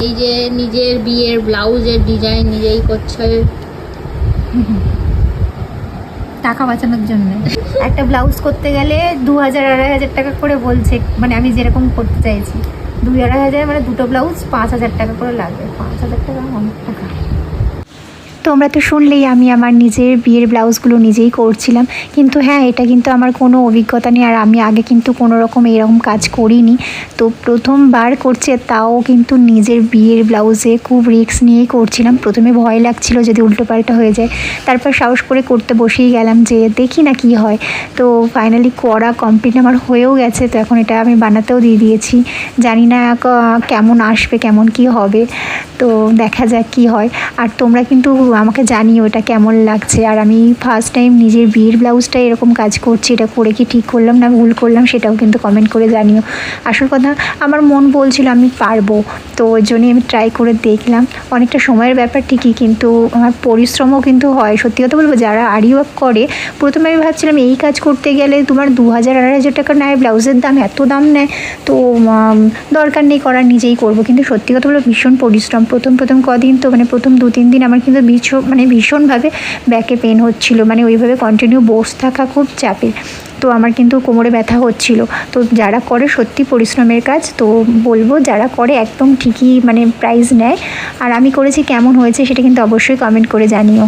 এই যে নিজের বিয়ের ব্লাউজের ডিজাইন নিজেই করছে টাকা বাঁচানোর জন্য। একটা ব্লাউজ করতে গেলে 2000-2500 টাকা করে বলছে, মানে আমি যেরকম করতে চাইছি 2000-2500, মানে দুটো ব্লাউজ 5000 টাকা করে লাগবে। 5000 টাকা অনেক টাকা। তোমরা তো শুনলেই আমি আমার নিজের বিয়ের ব্লাউজগুলো নিজেই করছিলাম, কিন্তু হ্যাঁ, এটা কিন্তু আমার কোনো অভিজ্ঞতা নেই, আর আমি আগে কিন্তু কোনো রকম এরকম কাজ করিনি। তো প্রথমবার করছে, তাও কিন্তু নিজের বিয়ের ব্লাউজে খুব রিস্ক নিয়েই করছিলাম। প্রথমে ভয় লাগছিল যদি উল্টোপাল্টা হয়ে যায়, তারপর সাহস করে করতে বসেই গেলাম যে দেখি না কি হয়। তো ফাইনালি করা কমপ্লিট আমার হয়েও গেছে। তো এখন এটা আমি বানাতেও দিয়ে দিয়েছি, জানি না কেমন আসবে, কেমন কি হবে, তো দেখা যাক কি হয়। আর তোমরা কিন্তু আমাকে জানিও এটা কেমন লাগছে। আর আমি ফার্স্ট টাইম নিজের বিয়ের ব্লাউজটা এরকম কাজ করছি, এটা করে কি ঠিক করলাম না ভুল করলাম সেটাও কিন্তু কমেন্ট করে জানিও। আসল কথা, আমার মন বলছিল আমি পারবো, তো ওই জন্যই আমি ট্রাই করে দেখলাম। অনেকটা সময়ের ব্যাপার ঠিকই, কিন্তু আমার পরিশ্রমও কিন্তু হয়। সত্যি কথা বলবো, যারা আরি ওয়ার্ক করে, প্রথমে আমি ভাবছিলাম এই কাজ করতে গেলে তোমার 2000-2500 টাকা নেয়, ব্লাউজের দাম এত দাম নেয়, তো দরকার নেই করার, নিজেই করবো। কিন্তু সত্যি কথা বলবো ভীষণ পরিশ্রম। প্রথম কদিন তো, মানে প্রথম 2-3 দিন আমার কিন্তু ভীষণভাবে ব্যাকে পেন হচ্ছিল, মানে ওইভাবে কন্টিনিউ বসে থাকা খুব চাপের। তো আমার কিন্তু কোমরে ব্যথা হচ্ছিল। তো যারা করে সত্যি পরিশ্রমের কাজ, তো বলবো যারা করে একদম ঠিকই মানে প্রাইস নেয়। আর আমি করেছি, কেমন হয়েছে সেটা কিন্তু অবশ্যই কমেন্ট করে জানিও।